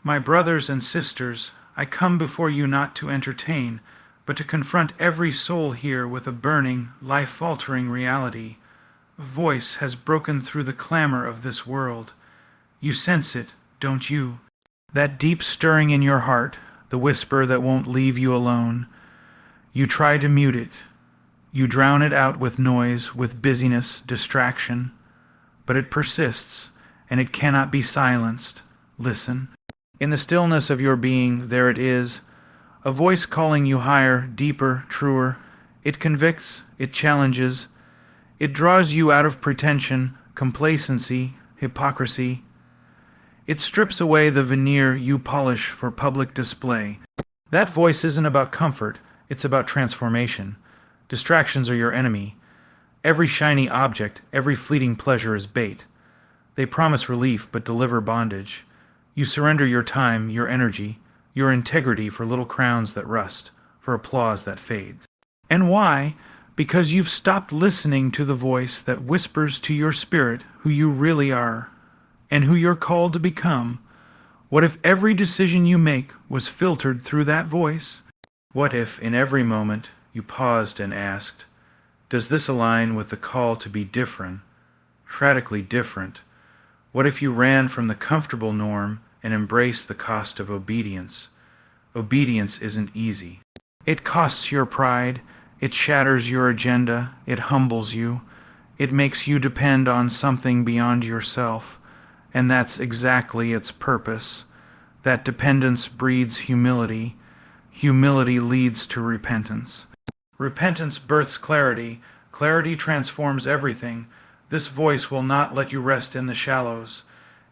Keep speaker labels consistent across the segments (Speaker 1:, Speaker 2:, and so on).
Speaker 1: My brothers and sisters, I come before you not to entertain, but to confront every soul here with a burning, life-altering reality. A voice has broken through the clamor of this world. You sense it, don't you? That deep stirring in your heart, the whisper that won't leave you alone. You try to mute it. You drown it out with noise, with busyness, distraction. But it persists, and it cannot be silenced. Listen. In the stillness of your being, there it is, a voice calling you higher, deeper, truer. It convicts, it challenges, it draws you out of pretension, complacency, hypocrisy. It strips away the veneer you polish for public display. That voice isn't about comfort, it's about transformation. Distractions are your enemy. Every shiny object, every fleeting pleasure is bait. They promise relief but deliver bondage. You surrender your time, your energy, your integrity for little crowns that rust, for applause that fades. And why? Because you've stopped listening to the voice that whispers to your spirit who you really are, and who you're called to become. What if every decision you make was filtered through that voice? What if, in every moment, you paused and asked, does this align with the call to be different, radically different? What if you ran from the comfortable norm and embraced the cost of obedience? Obedience isn't easy. It costs your pride, it shatters your agenda, it humbles you, it makes you depend on something beyond yourself, and that's exactly its purpose. That dependence breeds humility. Humility leads to repentance. Repentance births clarity. Clarity transforms everything. This voice will not let you rest in the shallows.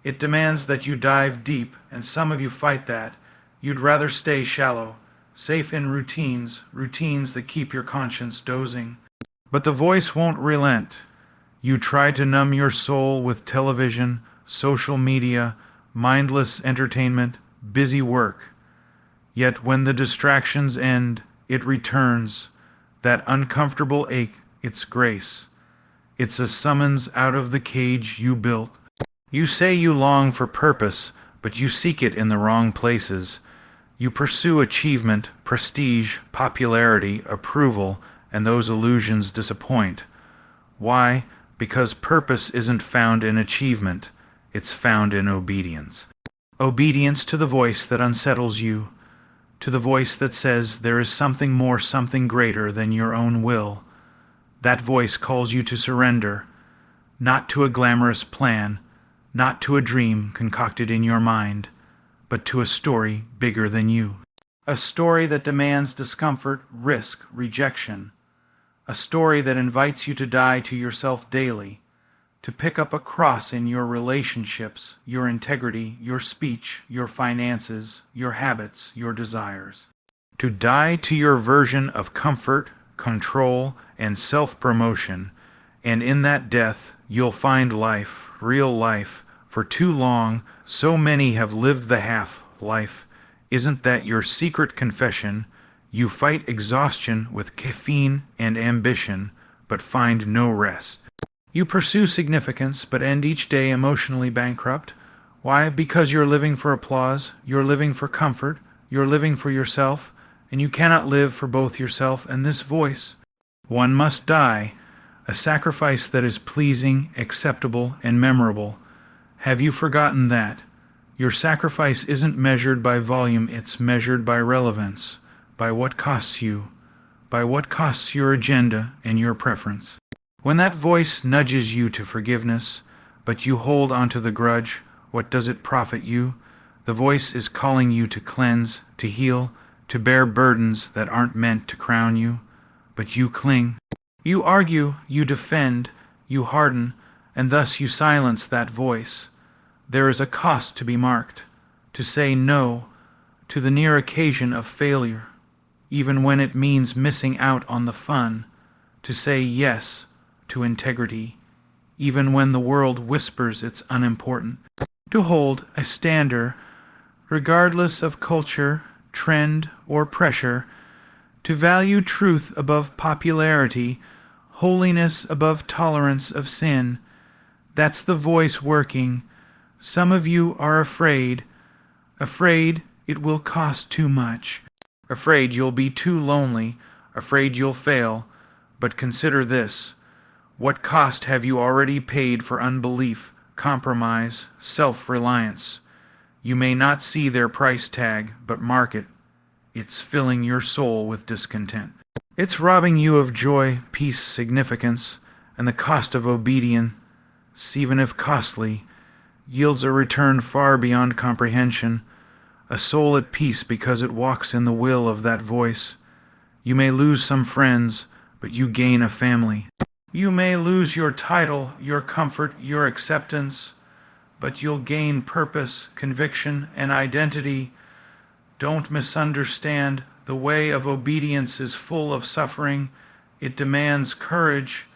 Speaker 1: It demands that you dive deep, and some of you fight that. You'd rather stay shallow, safe in routines that keep your conscience dozing. But the voice won't relent. You try to numb your soul with television, social media, mindless entertainment, busy work. Yet when the distractions end, it returns. That uncomfortable ache, its grace. It's a summons out of the cage you built. You say you long for purpose, but you seek it in the wrong places. You pursue achievement, prestige, popularity, approval, and those illusions disappoint. Why? Because purpose isn't found in achievement, it's found in obedience. Obedience to the voice that unsettles you, to the voice that says there is something more, something greater than your own will. That voice calls you to surrender, not to a glamorous plan, not to a dream concocted in your mind, but to a story bigger than you. A story that demands discomfort, risk, rejection. A story that invites you to die to yourself daily, to pick up a cross in your relationships, your integrity, your speech, your finances, your habits, your desires. To die to your version of comfort, control, and self-promotion, and in that death you'll find life, real life. For too long, so many have lived the half-life. Isn't that your secret confession? You fight exhaustion with caffeine and ambition, but find no rest. You pursue significance, but end each day emotionally bankrupt. Why? Because you're living for applause, you're living for comfort, you're living for yourself, and you cannot live for both yourself and this voice. One must die, a sacrifice that is pleasing, acceptable, and memorable. Have you forgotten that? Your sacrifice isn't measured by volume, it's measured by relevance, by what costs you, by what costs your agenda and your preference. When that voice nudges you to forgiveness, but you hold onto the grudge, what does it profit you? The voice is calling you to cleanse, to heal, to bear burdens that aren't meant to crown you, but you cling. You argue, you defend, you harden, and thus you silence that voice. There is a cost to be marked, to say no to the near occasion of failure, even when it means missing out on the fun, to say yes to integrity, even when the world whispers it's unimportant, to hold a stander, regardless of culture, trend, or pressure, to value truth above popularity, holiness above tolerance of sin. That's the voice working. Some of you are afraid Afraid it will cost too much. Afraid you'll be too lonely. Afraid you'll fail. But consider this. What cost have you already paid for unbelief, compromise, self-reliance? You may not see their price tag, but mark it. It's filling your soul with discontent. It's robbing you of joy, peace, significance, and the cost of obedience, even if costly, yields a return far beyond comprehension, a soul at peace because it walks in the will of that voice. You may lose some friends, but you gain a family. You may lose your title, your comfort, your acceptance, but you'll gain purpose, conviction, and identity. Don't misunderstand. The way of obedience is full of suffering. It demands courage.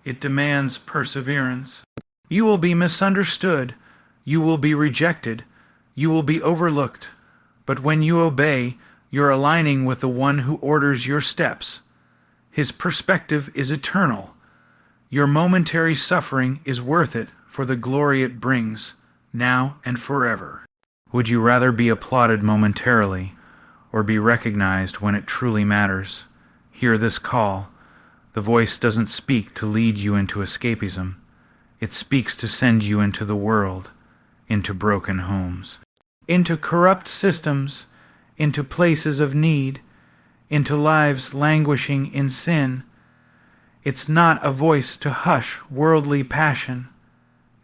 Speaker 1: It demands perseverance. You will be misunderstood. You will be rejected. You will be overlooked. But when you obey, you're aligning with the one who orders your steps. His perspective is eternal. Your momentary suffering is worth it for the glory it brings, now and forever. Would you rather be applauded momentarily, or be recognized when it truly matters? Hear this call. The voice doesn't speak to lead you into escapism. It speaks to send you into the world, into broken homes, into corrupt systems, into places of need, into lives languishing in sin. It's not a voice to hush worldly passion.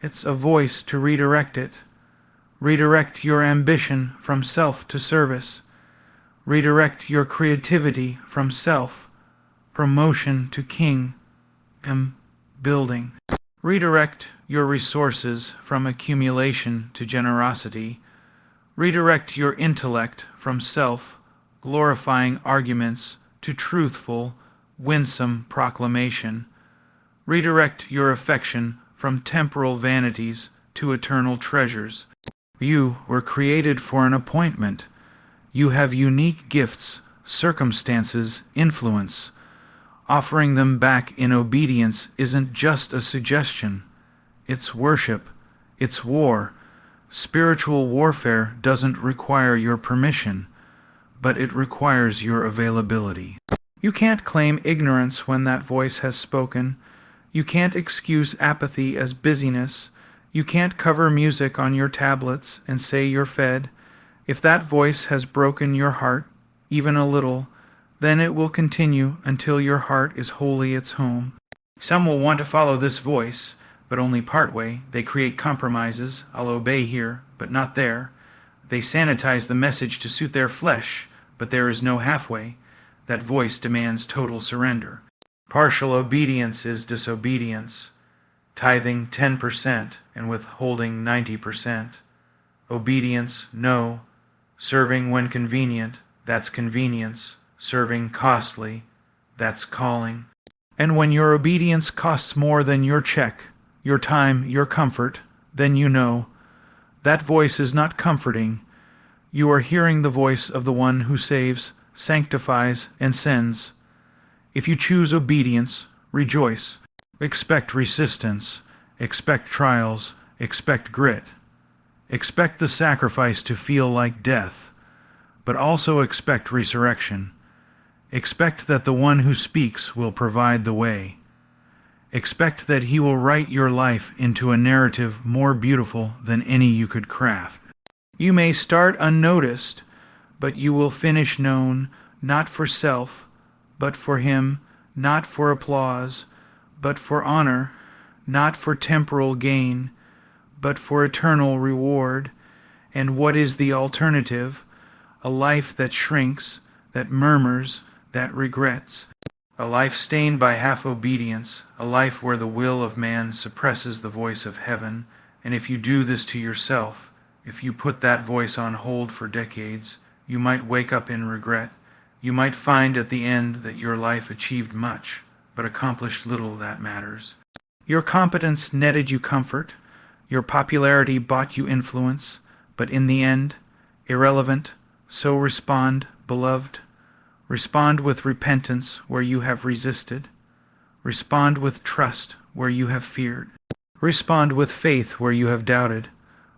Speaker 1: It's a voice to redirect it. Redirect your ambition from self to service. Redirect your creativity from self, promotion to king, and building. Redirect your resources from accumulation to generosity. Redirect your intellect from self-glorifying arguments to truthful, winsome proclamation. Redirect your affection from temporal vanities to eternal treasures. You were created for an appointment. You have unique gifts, circumstances, influence. Offering them back in obedience isn't just a suggestion. It's worship. It's war. Spiritual warfare doesn't require your permission, but it requires your availability. You can't claim ignorance when that voice has spoken. You can't excuse apathy as busyness. You can't cover music on your tablets and say you're fed. If that voice has broken your heart, even a little, then it will continue until your heart is wholly its home. Some will want to follow this voice, but only partway. They create compromises. I'll obey here, but not there. They sanitize the message to suit their flesh, but there is no halfway. That voice demands total surrender. Partial obedience is disobedience. Tithing 10% and withholding 90%. Obedience, no. Serving when convenient, that's convenience. Serving costly, that's calling. And when your obedience costs more than your check, your time, your comfort, then you know. That voice is not comforting. You are hearing the voice of the one who saves, sanctifies, and sends. If you choose obedience, rejoice. Expect resistance. Expect trials. Expect grit. Expect the sacrifice to feel like death, but also expect resurrection. Expect that the one who speaks will provide the way. Expect that he will write your life into a narrative more beautiful than any you could craft. You may start unnoticed, but you will finish known, not for self, but for him, not for applause, but for honor, not for temporal gain, but for eternal reward. And what is the alternative? A life that shrinks, that murmurs, that regrets. A life stained by half-obedience, a life where the will of man suppresses the voice of heaven. And if you do this to yourself, if you put that voice on hold for decades, you might wake up in regret. You might find at the end that your life achieved much, but accomplished little that matters. Your competence netted you comfort. Your popularity bought you influence, but in the end, irrelevant. So respond, beloved. Respond with repentance where you have resisted. Respond with trust where you have feared. Respond with faith where you have doubted.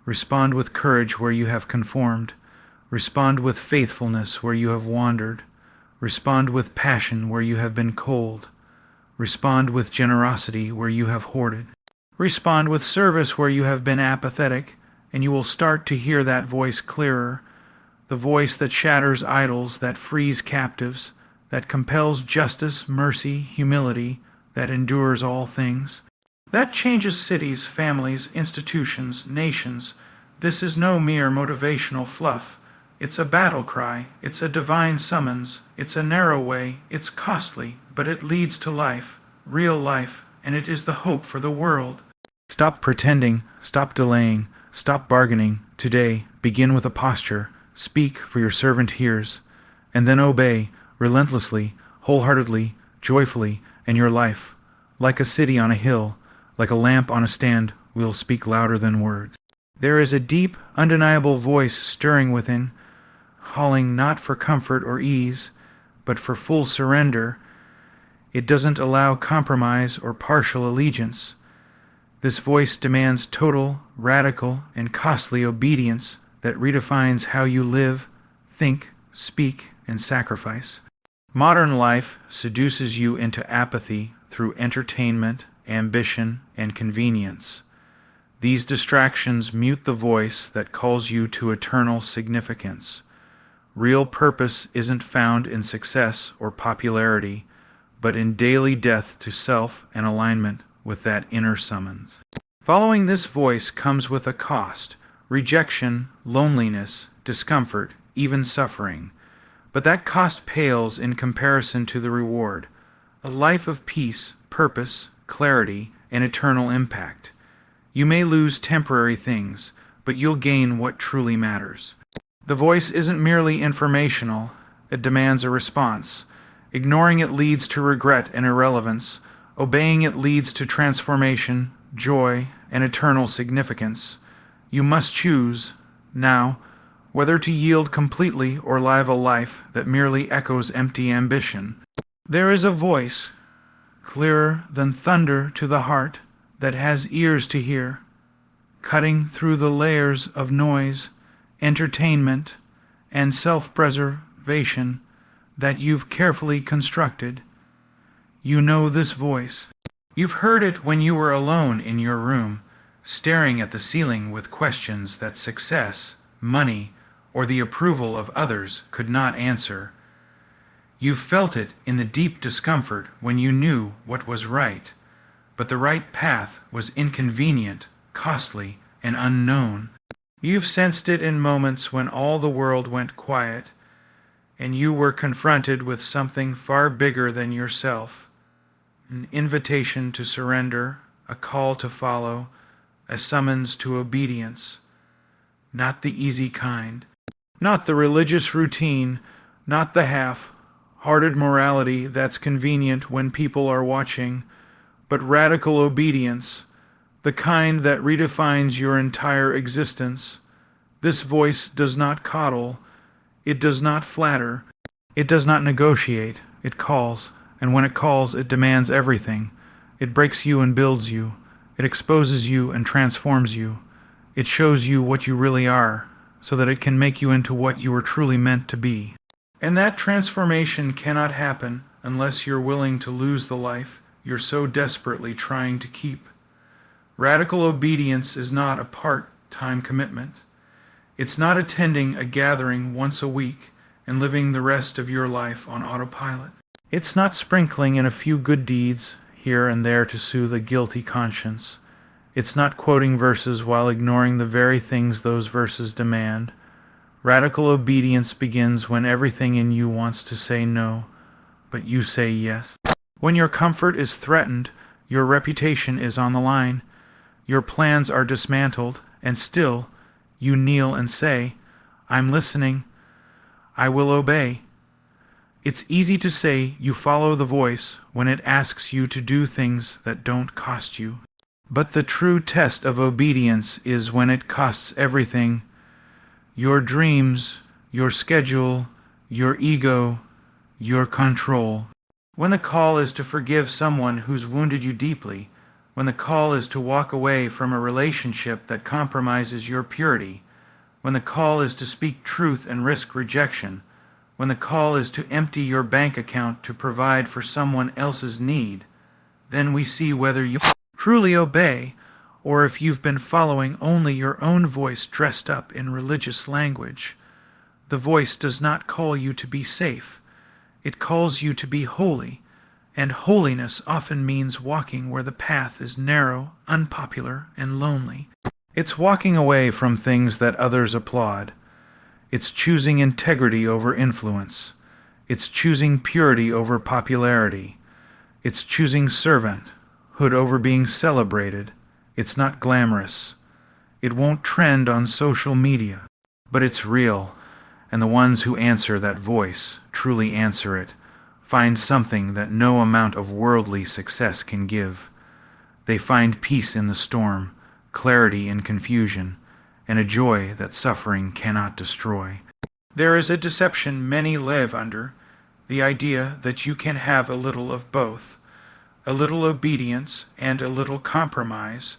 Speaker 1: Respond with courage where you have conformed. Respond with faithfulness where you have wandered. Respond with passion where you have been cold. Respond with generosity where you have hoarded. Respond with service where you have been apathetic, and you will start to hear that voice clearer, the voice that shatters idols, that frees captives, that compels justice, mercy, humility, that endures all things. That changes cities, families, institutions, nations. This is no mere motivational fluff. It's a battle cry. It's a divine summons. It's a narrow way. It's costly, but it leads to life, real life, and it is the hope for the world. Stop pretending. Stop delaying. Stop bargaining. Today, begin with a posture. Speak, for your servant hears. And then obey, relentlessly, wholeheartedly, joyfully, and your life, like a city on a hill, like a lamp on a stand, will speak louder than words. There is a deep, undeniable voice stirring within, calling not for comfort or ease, but for full surrender. It doesn't allow compromise or partial allegiance. This voice demands total, radical, and costly obedience that redefines how you live, think, speak, and sacrifice. Modern life seduces you into apathy through entertainment, ambition, and convenience. These distractions mute the voice that calls you to eternal significance. Real purpose isn't found in success or popularity, but in daily death to self and alignment with that inner summons. Following this voice comes with a cost: rejection, loneliness, discomfort, even suffering. But that cost pales in comparison to the reward: a life of peace, purpose, clarity, and eternal impact. You may lose temporary things, but you'll gain what truly matters. The voice isn't merely informational, it demands a response. Ignoring it leads to regret and irrelevance. Obeying it leads to transformation, joy, and eternal significance. You must choose, now, whether to yield completely or live a life that merely echoes empty ambition. There is a voice, clearer than thunder to the heart, that has ears to hear, cutting through the layers of noise, entertainment, and self-preservation that you've carefully constructed. You know this voice. You've heard it when you were alone in your room, staring at the ceiling with questions that success, money, or the approval of others could not answer. You've felt it in the deep discomfort when you knew what was right, but the right path was inconvenient, costly, and unknown. You've sensed it in moments when all the world went quiet, and you were confronted with something far bigger than yourself. An invitation to surrender, a call to follow, a summons to obedience. Not the easy kind. Not the religious routine, not the half-hearted morality that's convenient when people are watching, but radical obedience, the kind that redefines your entire existence. This voice does not coddle, it does not flatter, it does not negotiate, it calls. And when it calls, it demands everything. It breaks you and builds you. It exposes you and transforms you. It shows you what you really are, so that it can make you into what you were truly meant to be. And that transformation cannot happen unless you're willing to lose the life you're so desperately trying to keep. Radical obedience is not a part-time commitment. It's not attending a gathering once a week and living the rest of your life on autopilot. It's not sprinkling in a few good deeds here and there to soothe a guilty conscience. It's not quoting verses while ignoring the very things those verses demand. Radical obedience begins when everything in you wants to say no, but you say yes. When your comfort is threatened, your reputation is on the line, your plans are dismantled, and still you kneel and say, "I'm listening. I will obey." It's easy to say you follow the voice when it asks you to do things that don't cost you. But the true test of obedience is when it costs everything: your dreams, your schedule, your ego, your control. When the call is to forgive someone who's wounded you deeply, when the call is to walk away from a relationship that compromises your purity, when the call is to speak truth and risk rejection, when the call is to empty your bank account to provide for someone else's need, then we see whether you truly obey, or if you've been following only your own voice dressed up in religious language. The voice does not call you to be safe. It calls you to be holy, and holiness often means walking where the path is narrow, unpopular, and lonely. It's walking away from things that others applaud. It's choosing integrity over influence. It's choosing purity over popularity. It's choosing servanthood over being celebrated. It's not glamorous. It won't trend on social media, but it's real, and the ones who answer that voice truly answer it, find something that no amount of worldly success can give. They find peace in the storm, clarity in confusion, and a joy that suffering cannot destroy. There is a deception many live under, the idea that you can have a little of both, a little obedience and a little compromise,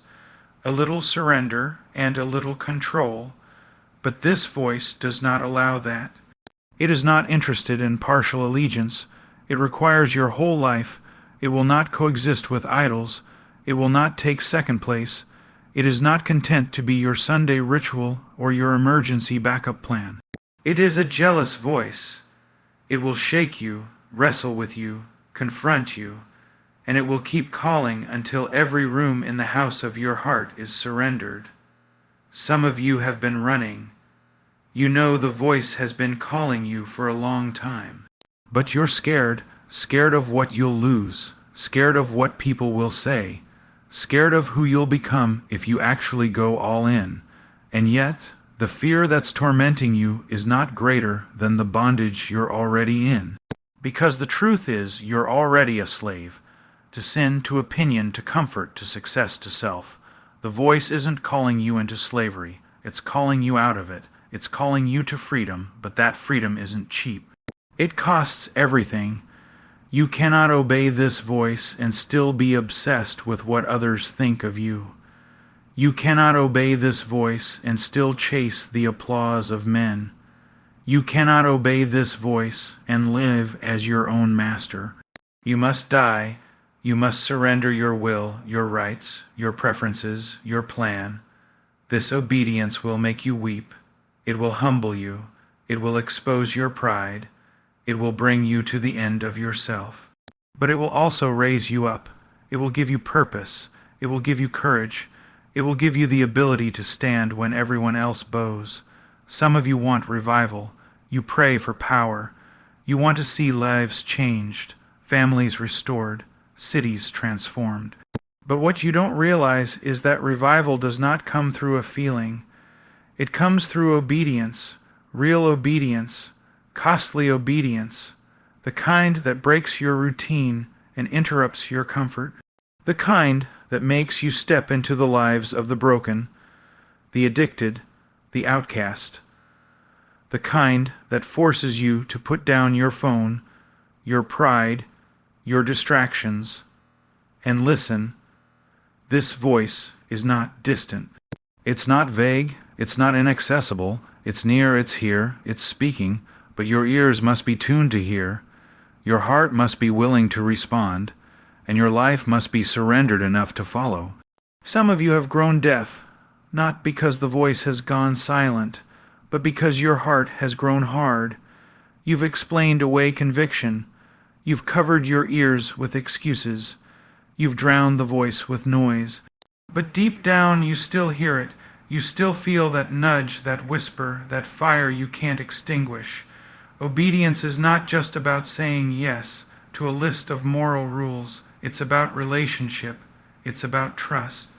Speaker 1: a little surrender and a little control, but this voice does not allow that. It is not interested in partial allegiance. It requires your whole life. It will not coexist with idols. It will not take second place. It is not content to be your Sunday ritual or your emergency backup plan. It is a jealous voice. It will shake you, wrestle with you, confront you, and it will keep calling until every room in the house of your heart is surrendered. Some of you have been running. You know the voice has been calling you for a long time. But you're scared of what you'll lose, scared of what people will say, scared of who you'll become if you actually go all in. And yet, the fear that's tormenting you is not greater than the bondage you're already in. Because the truth is, you're already a slave, to sin, to opinion, to comfort, to success, to self. The voice isn't calling you into slavery. It's calling you out of it. It's calling you to freedom, but that freedom isn't cheap. It costs everything. You cannot obey this voice and still be obsessed with what others think of you. You cannot obey this voice and still chase the applause of men. You cannot obey this voice and live as your own master. You must die. You must surrender your will, your rights, your preferences, your plan. This obedience will make you weep. It will humble you. It will expose your pride. It will bring you to the end of yourself. But it will also raise you up. It will give you purpose. It will give you courage. It will give you the ability to stand when everyone else bows. Some of you want revival. You pray for power. You want to see lives changed, families restored, cities transformed. But what you don't realize is that revival does not come through a feeling. It comes through obedience, real obedience, costly obedience, the kind that breaks your routine and interrupts your comfort, the kind that makes you step into the lives of the broken, the addicted, the outcast, the kind that forces you to put down your phone, your pride, your distractions, and listen. This voice is not distant. It's not vague. It's not inaccessible. It's near, it's here, it's speaking, but your ears must be tuned to hear. Your heart must be willing to respond, and your life must be surrendered enough to follow. Some of you have grown deaf, not because the voice has gone silent, but because your heart has grown hard. You've explained away conviction. You've covered your ears with excuses. You've drowned the voice with noise. But deep down you still hear it. You still feel that nudge, that whisper, that fire you can't extinguish. Obedience is not just about saying yes to a list of moral rules. It's about relationship. It's about trust.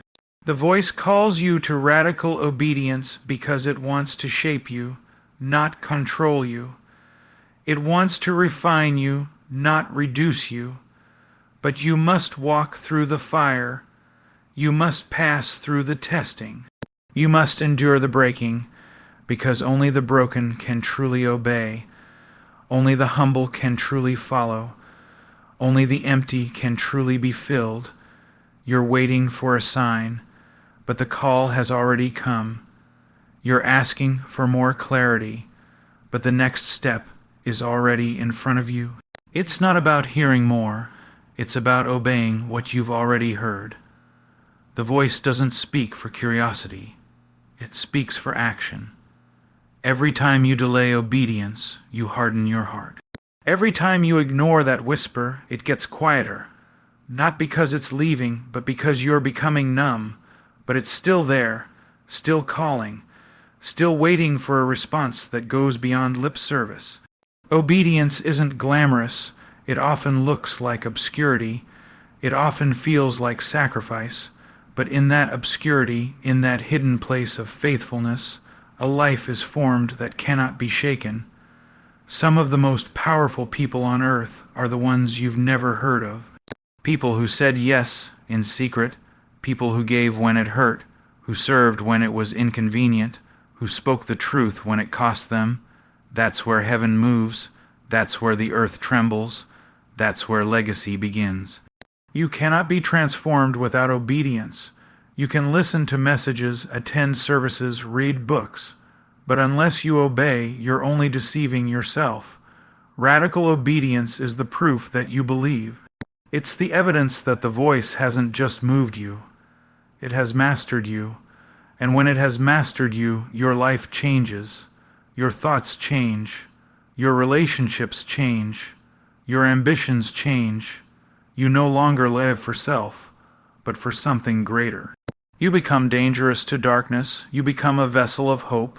Speaker 1: The voice calls you to radical obedience because it wants to shape you, not control you. It wants to refine you, not reduce you. But you must walk through the fire. You must pass through the testing. You must endure the breaking, because only the broken can truly obey. Only the humble can truly follow. Only the empty can truly be filled. You're waiting for a sign, but the call has already come. You're asking for more clarity, but the next step is already in front of you. It's not about hearing more, it's about obeying what you've already heard. The voice doesn't speak for curiosity, it speaks for action. Every time you delay obedience, you harden your heart. Every time you ignore that whisper, it gets quieter. Not because it's leaving, but because you're becoming numb. But it's still there, still calling, still waiting for a response that goes beyond lip service. Obedience isn't glamorous. It often looks like obscurity. It often feels like sacrifice. But in that obscurity, in that hidden place of faithfulness, a life is formed that cannot be shaken. Some of the most powerful people on earth are the ones you've never heard of. People who said yes in secret, people who gave when it hurt, who served when it was inconvenient, who spoke the truth when it cost them. That's where heaven moves. That's where the earth trembles. That's where legacy begins. You cannot be transformed without obedience. You can listen to messages, attend services, read books, but unless you obey, you're only deceiving yourself. Radical obedience is the proof that you believe. It's the evidence that the voice hasn't just moved you. It has mastered you. And when it has mastered you, your life changes. Your thoughts change. Your relationships change. Your ambitions change. You no longer live for self, but for something greater. You become dangerous to darkness. You become a vessel of hope.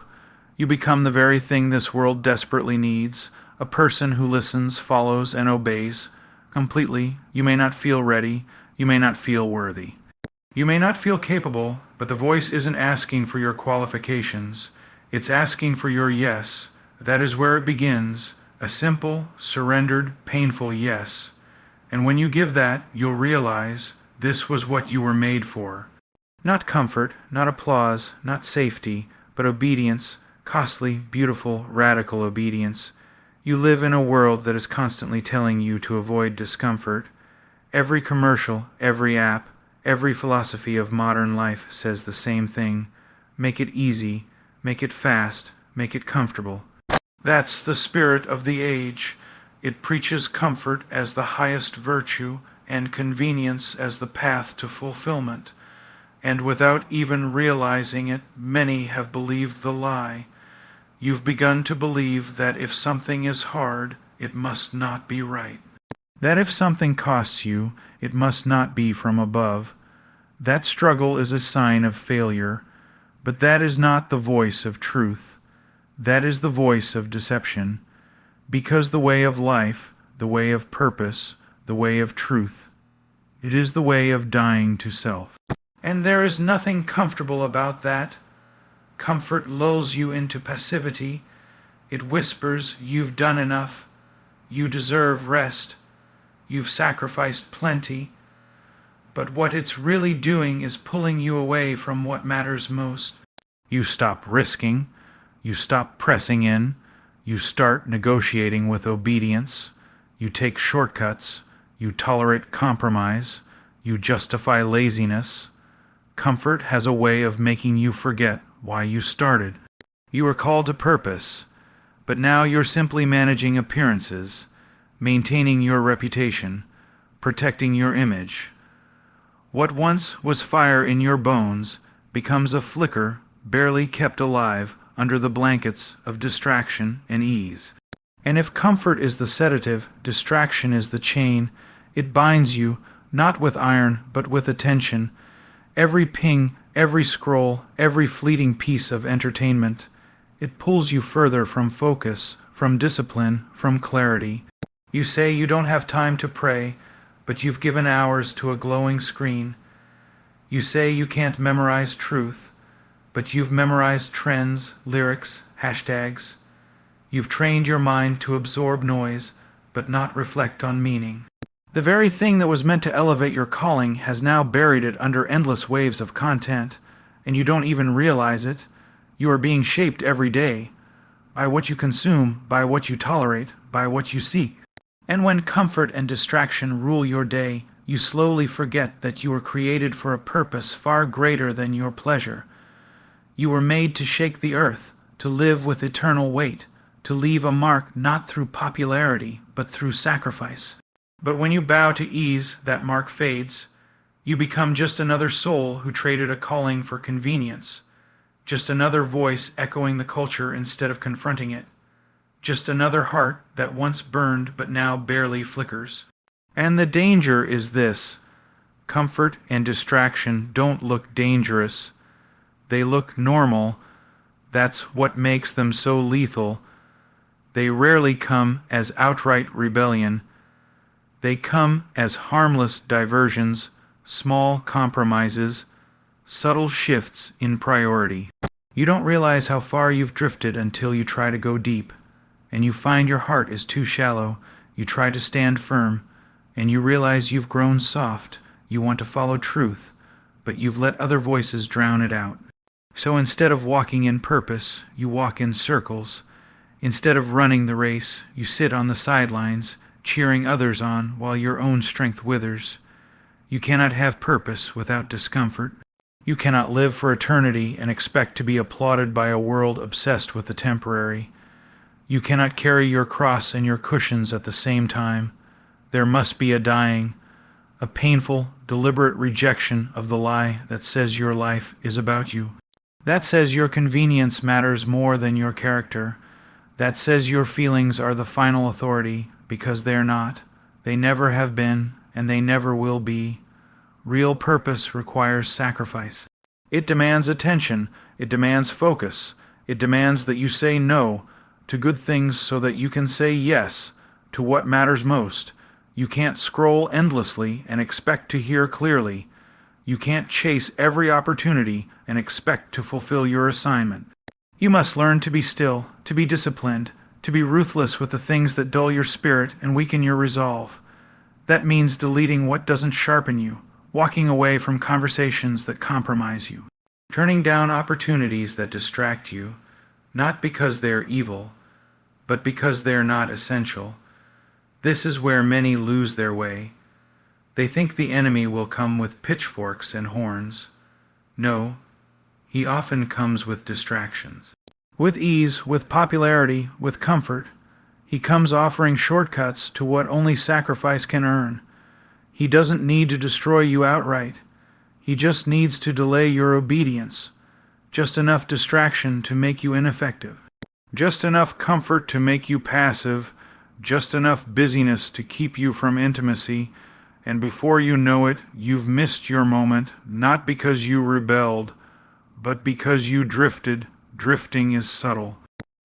Speaker 1: You become the very thing this world desperately needs, a person who listens, follows, and obeys. Completely, you may not feel ready. You may not feel worthy. You may not feel capable, but the voice isn't asking for your qualifications. It's asking for your yes. That is where it begins, a simple, surrendered, painful yes. And when you give that, you'll realize this was what you were made for. Not comfort, not applause, not safety, but obedience, costly, beautiful, radical obedience. You live in a world that is constantly telling you to avoid discomfort. Every commercial, every app, every philosophy of modern life says the same thing. Make it easy, make it fast, make it comfortable. That's the spirit of the age. It preaches comfort as the highest virtue and convenience as the path to fulfillment. And without even realizing it, many have believed the lie. You've begun to believe that if something is hard, it must not be right. That if something costs you, it must not be from above. That struggle is a sign of failure, but that is not the voice of truth. That is the voice of deception, because the way of life, the way of purpose, the way of truth, it is the way of dying to self. And there is nothing comfortable about that. Comfort lulls you into passivity. It whispers, you've done enough. You deserve rest. You've sacrificed plenty. But what it's really doing is pulling you away from what matters most. You stop risking. You stop pressing in. You start negotiating with obedience. You take shortcuts. You tolerate compromise. You justify laziness. Comfort has a way of making you forget why you started. You were called to purpose, but now you're simply managing appearances, maintaining your reputation, protecting your image. What once was fire in your bones becomes a flicker barely kept alive under the blankets of distraction and ease. And if comfort is the sedative, distraction is the chain, it binds you not with iron but with attention. Every ping, every scroll, every fleeting piece of entertainment, it pulls you further from focus, from discipline, from clarity. You say you don't have time to pray, but you've given hours to a glowing screen. You say you can't memorize truth, but you've memorized trends, lyrics, hashtags. You've trained your mind to absorb noise, but not reflect on meaning. The very thing that was meant to elevate your calling has now buried it under endless waves of content, and you don't even realize it. You are being shaped every day by what you consume, by what you tolerate, by what you seek. And when comfort and distraction rule your day, you slowly forget that you were created for a purpose far greater than your pleasure. You were made to shake the earth, to live with eternal weight, to leave a mark not through popularity, but through sacrifice. But when you bow to ease, that mark fades. You become just another soul who traded a calling for convenience, just another voice echoing the culture instead of confronting it, just another heart that once burned but now barely flickers. And the danger is this: comfort and distraction don't look dangerous. They look normal. That's what makes them so lethal. They rarely come as outright rebellion. They come as harmless diversions, small compromises, subtle shifts in priority. You don't realize how far you've drifted until you try to go deep, and you find your heart is too shallow. You try to stand firm, and you realize you've grown soft. You want to follow truth, but you've let other voices drown it out. So instead of walking in purpose, you walk in circles. Instead of running the race, you sit on the sidelines, cheering others on while your own strength withers. You cannot have purpose without discomfort. You cannot live for eternity and expect to be applauded by a world obsessed with the temporary. You cannot carry your cross and your cushions at the same time. There must be a dying, a painful, deliberate rejection of the lie that says your life is about you. That says your convenience matters more than your character. That says your feelings are the final authority, because they're not. They never have been, and they never will be. Real purpose requires sacrifice. It demands attention. It demands focus. It demands that you say no to good things so that you can say yes to what matters most. You can't scroll endlessly and expect to hear clearly. You can't chase every opportunity and expect to fulfill your assignment. You must learn to be still, to be disciplined, to be ruthless with the things that dull your spirit and weaken your resolve. That means deleting what doesn't sharpen you, walking away from conversations that compromise you, turning down opportunities that distract you, not because they're evil, but because they're not essential. This is where many lose their way. They think the enemy will come with pitchforks and horns. No, he often comes with distractions. With ease, with popularity, with comfort, he comes offering shortcuts to what only sacrifice can earn. He doesn't need to destroy you outright. He just needs to delay your obedience. Just enough distraction to make you ineffective. Just enough comfort to make you passive. Just enough busyness to keep you from intimacy. And before you know it, you've missed your moment, not because you rebelled, but because you drifted. Drifting is subtle.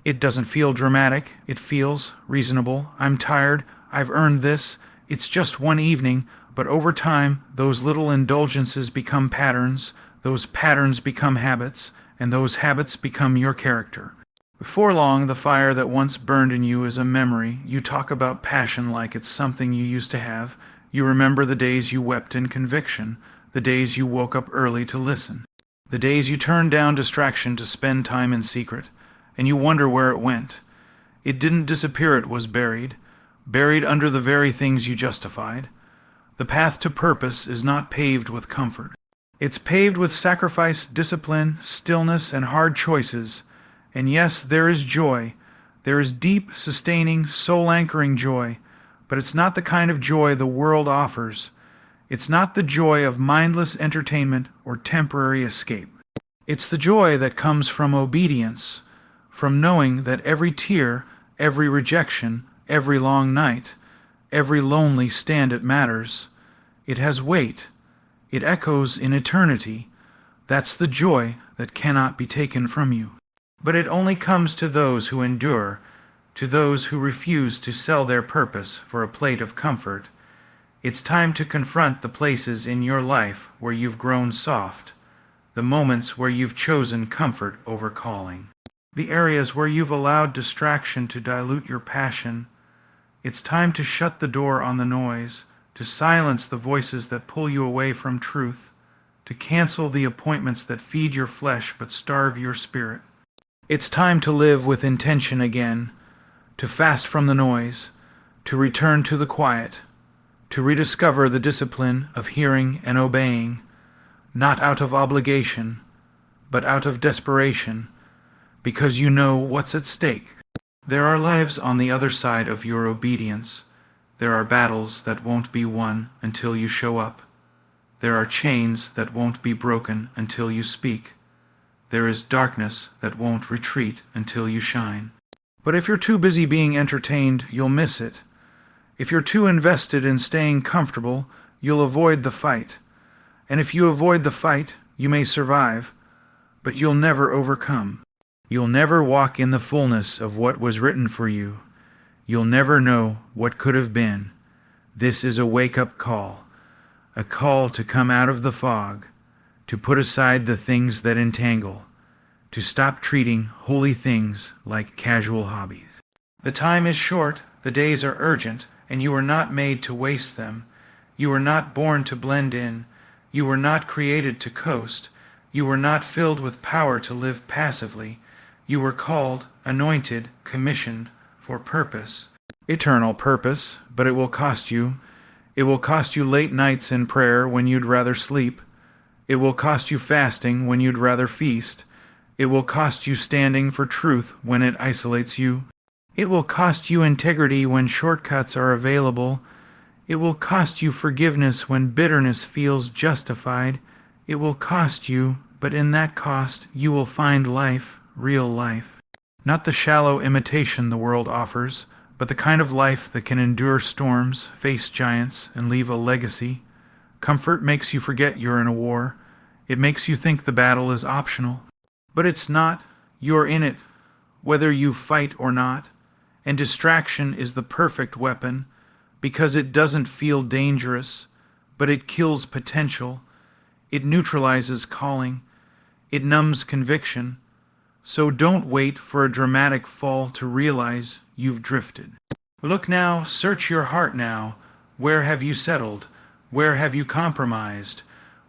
Speaker 1: It doesn't feel dramatic. It feels reasonable. I'm tired. I've earned this. It's just one evening. But over time, those little indulgences become patterns. Those patterns become habits. And those habits become your character. Before long, the fire that once burned in you is a memory. You talk about passion like it's something you used to have. You remember the days you wept in conviction. The days you woke up early to listen. The days you turned down distraction to spend time in secret, and you wonder where it went. It didn't disappear, it was buried under the very things you justified. The path to purpose is not paved with comfort. It's paved with sacrifice, discipline, stillness, and hard choices. And yes, there is joy. There is deep, sustaining, soul-anchoring joy, but it's not the kind of joy the world offers. It's not the joy of mindless entertainment or temporary escape. It's the joy that comes from obedience, from knowing that every tear, every rejection, every long night, every lonely stand it matters. It has weight. It echoes in eternity. That's the joy that cannot be taken from you. But it only comes to those who endure, to those who refuse to sell their purpose for a plate of comfort. It's time to confront the places in your life where you've grown soft, the moments where you've chosen comfort over calling, the areas where you've allowed distraction to dilute your passion. It's time to shut the door on the noise, to silence the voices that pull you away from truth, to cancel the appointments that feed your flesh but starve your spirit. It's time to live with intention again, to fast from the noise, to return to the quiet, to rediscover the discipline of hearing and obeying, not out of obligation, but out of desperation, because you know what's at stake. There are lives on the other side of your obedience. There are battles that won't be won until you show up. There are chains that won't be broken until you speak. There is darkness that won't retreat until you shine. But if you're too busy being entertained, you'll miss it. If you're too invested in staying comfortable, you'll avoid the fight. And if you avoid the fight, you may survive, but you'll never overcome. You'll never walk in the fullness of what was written for you. You'll never know what could have been. This is a wake-up call, a call to come out of the fog, to put aside the things that entangle, to stop treating holy things like casual hobbies. The time is short, the days are urgent, and you were not made to waste them. You were not born to blend in. You were not created to coast. You were not filled with power to live passively. You were called, anointed, commissioned for purpose. Eternal purpose, but it will cost you. It will cost you late nights in prayer when you'd rather sleep. It will cost you fasting when you'd rather feast. It will cost you standing for truth when it isolates you. It will cost you integrity when shortcuts are available. It will cost you forgiveness when bitterness feels justified. It will cost you, but in that cost you will find life, real life. Not the shallow imitation the world offers, but the kind of life that can endure storms, face giants, and leave a legacy. Comfort makes you forget you're in a war. It makes you think the battle is optional. But it's not. You're in it, whether you fight or not. And distraction is the perfect weapon, because it doesn't feel dangerous, but it kills potential. It neutralizes calling. It numbs conviction. So don't wait for a dramatic fall to realize you've drifted. Look now, search your heart now. Where have you settled? Where have you compromised?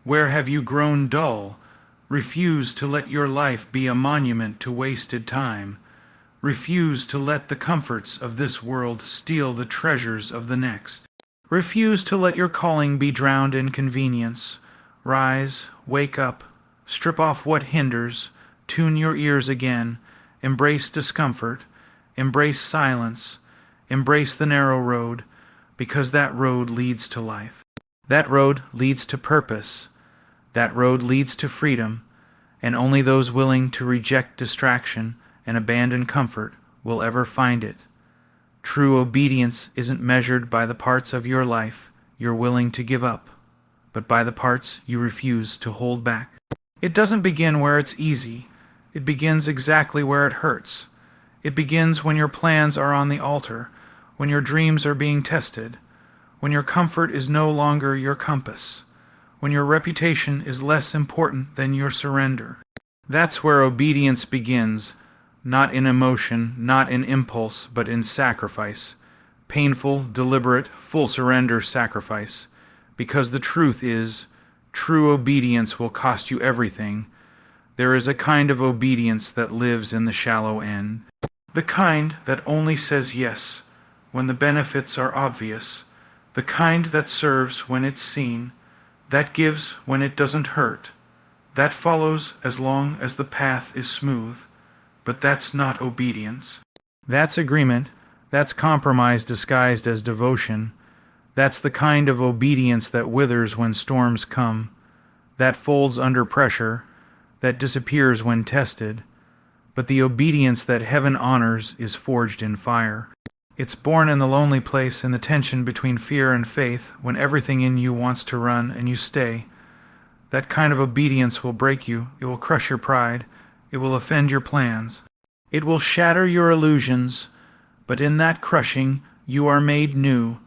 Speaker 1: Where have you grown dull? Refuse to let your life be a monument to wasted time. Refuse to let the comforts of this world steal the treasures of the next. Refuse to let your calling be drowned in convenience. Rise, wake up, strip off what hinders, tune your ears again, embrace discomfort, embrace silence, embrace the narrow road, because that road leads to life. That road leads to purpose. That road leads to freedom, and only those willing to reject distraction and abandon comfort will ever find it. True obedience isn't measured by the parts of your life you're willing to give up, but by the parts you refuse to hold back. It doesn't begin where it's easy. It begins exactly where it hurts. It begins when your plans are on the altar, when your dreams are being tested, when your comfort is no longer your compass, when your reputation is less important than your surrender. That's where obedience begins. Not in emotion, not in impulse, but in sacrifice. Painful, deliberate, full surrender sacrifice. Because the truth is, true obedience will cost you everything. There is a kind of obedience that lives in the shallow end. The kind that only says yes when the benefits are obvious. The kind that serves when it's seen. That gives when it doesn't hurt. That follows as long as the path is smooth. But that's not obedience. That's agreement. That's compromise disguised as devotion. That's the kind of obedience that withers when storms come, that folds under pressure, that disappears when tested. But the obedience that heaven honors is forged in fire. It's born in the lonely place, in the tension between fear and faith, when everything in you wants to run and you stay. That kind of obedience will break you. It will crush your pride. It will offend your plans. It will shatter your illusions, but in that crushing you are made new,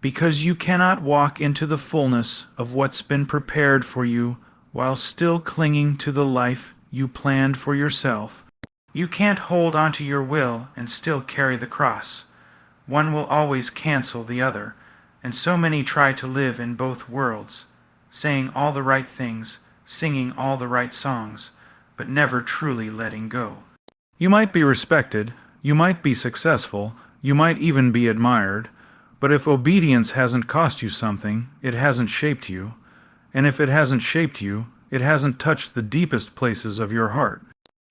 Speaker 1: because you cannot walk into the fullness of what's been prepared for you while still clinging to the life you planned for yourself. You can't hold onto your will and still carry the cross. One will always cancel the other, and so many try to live in both worlds, saying all the right things, singing all the right songs, but never truly letting go. You might be respected, you might be successful, you might even be admired, but if obedience hasn't cost you something, it hasn't shaped you, and if it hasn't shaped you, It hasn't touched the deepest places of your heart.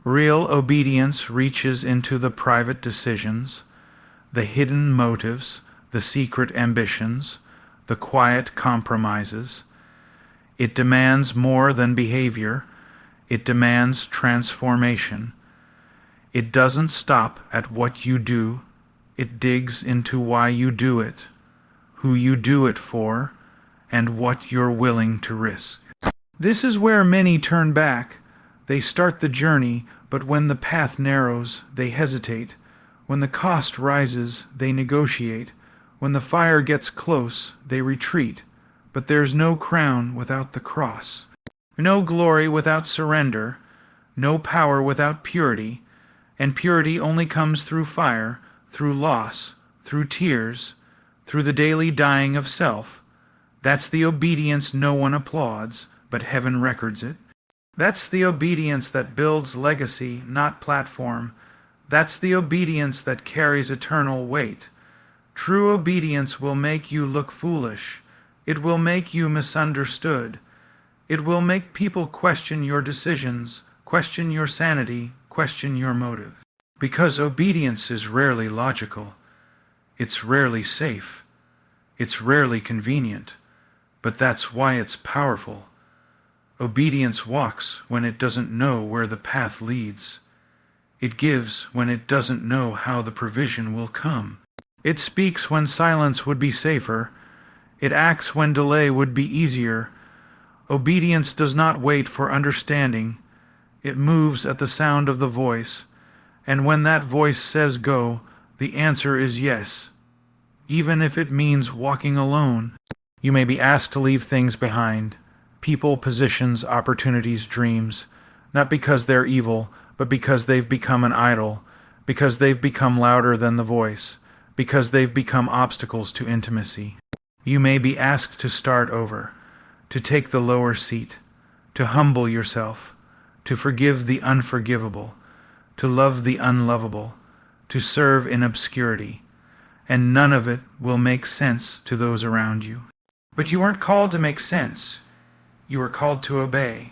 Speaker 1: Real obedience reaches into the private decisions, the hidden motives, the secret ambitions, the quiet compromises. It demands more than behavior. It demands transformation. It doesn't stop at what you do. It digs into why you do it, who you do it for, and what you're willing to risk. This is where many turn back. They start the journey, but when the path narrows, they hesitate. When the cost rises, they negotiate. When the fire gets close, they retreat. But there's no crown without the cross, no glory without surrender, no power without purity, and purity only comes through fire, through loss, through tears, through the daily dying of self. That's the obedience no one applauds, but heaven records it. That's the obedience that builds legacy, not platform. That's the obedience that carries eternal weight. True obedience will make you look foolish. It will make you misunderstood. It will make people question your decisions, question your sanity, question your motive. Because obedience is rarely logical. It's rarely safe. It's rarely convenient. But that's why it's powerful. Obedience walks when it doesn't know where the path leads. It gives when it doesn't know how the provision will come. It speaks when silence would be safer. It acts when delay would be easier. Obedience does not wait for understanding. It moves at the sound of the voice. And when that voice says go, the answer is yes, even if it means walking alone. You may be asked to leave things behind. People, positions, opportunities, dreams, not because they're evil, but because they've become an idol, because they've become louder than the voice, because they've become obstacles to intimacy. You may be asked to start over, to take the lower seat, to humble yourself, to forgive the unforgivable, to love the unlovable, to serve in obscurity, and none of it will make sense to those around you. But you aren't called to make sense. You are called to obey.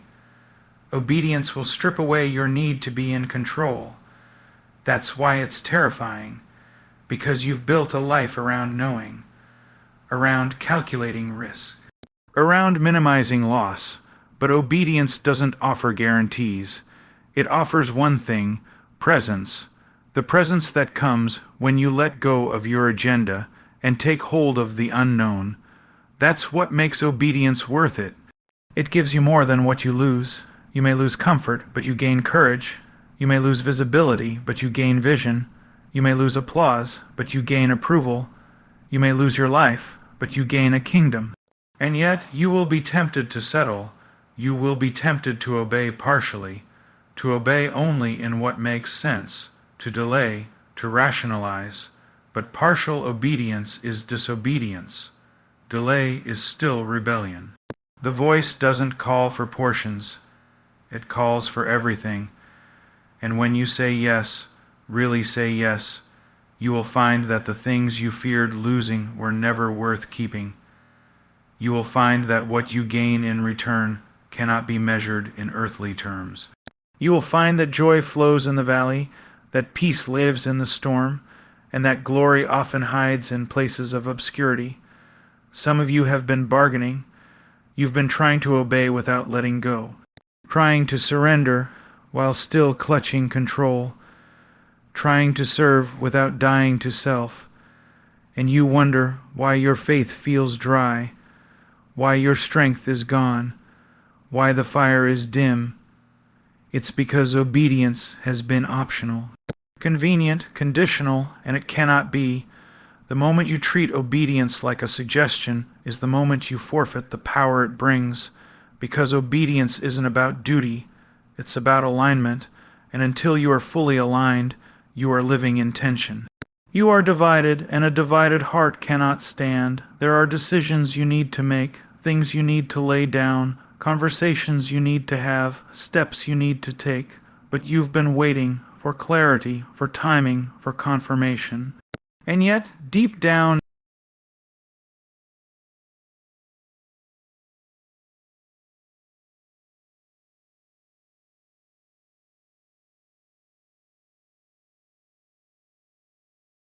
Speaker 1: Obedience will strip away your need to be in control. That's why it's terrifying, because you've built a life around knowing, around calculating risk, around minimizing loss. But obedience doesn't offer guarantees. It offers one thing, presence. The presence that comes when you let go of your agenda and take hold of the unknown. That's what makes obedience worth it. It gives you more than what you lose. You may lose comfort, but you gain courage. You may lose visibility, but you gain vision. You may lose applause, but you gain approval. You may lose your life, but you gain a kingdom. And yet you will be tempted to settle. You will be tempted to obey partially, to obey only in what makes sense, to delay, to rationalize. But partial obedience is disobedience. Delay is still rebellion. The voice doesn't call for portions. It calls for everything. And when you say yes, really say yes, you will find that the things you feared losing were never worth keeping. You will find that what you gain in return cannot be measured in earthly terms. You will find that joy flows in the valley, that peace lives in the storm, and that glory often hides in places of obscurity. Some of you have been bargaining. You've been trying to obey without letting go, trying to surrender while still clutching control, trying to serve without dying to self. And you wonder why your faith feels dry, why your strength is gone, why the fire is dim. It's because obedience has been optional, convenient, conditional, and it cannot be. The moment you treat obedience like a suggestion is the moment you forfeit the power it brings, because obedience isn't about duty, it's about alignment, and until you are fully aligned, you are living in tension. You are divided, and a divided heart cannot stand. There are decisions you need to make, things you need to lay down, conversations you need to have, steps you need to take, but you've been waiting for clarity, for timing, for confirmation. And yet, deep down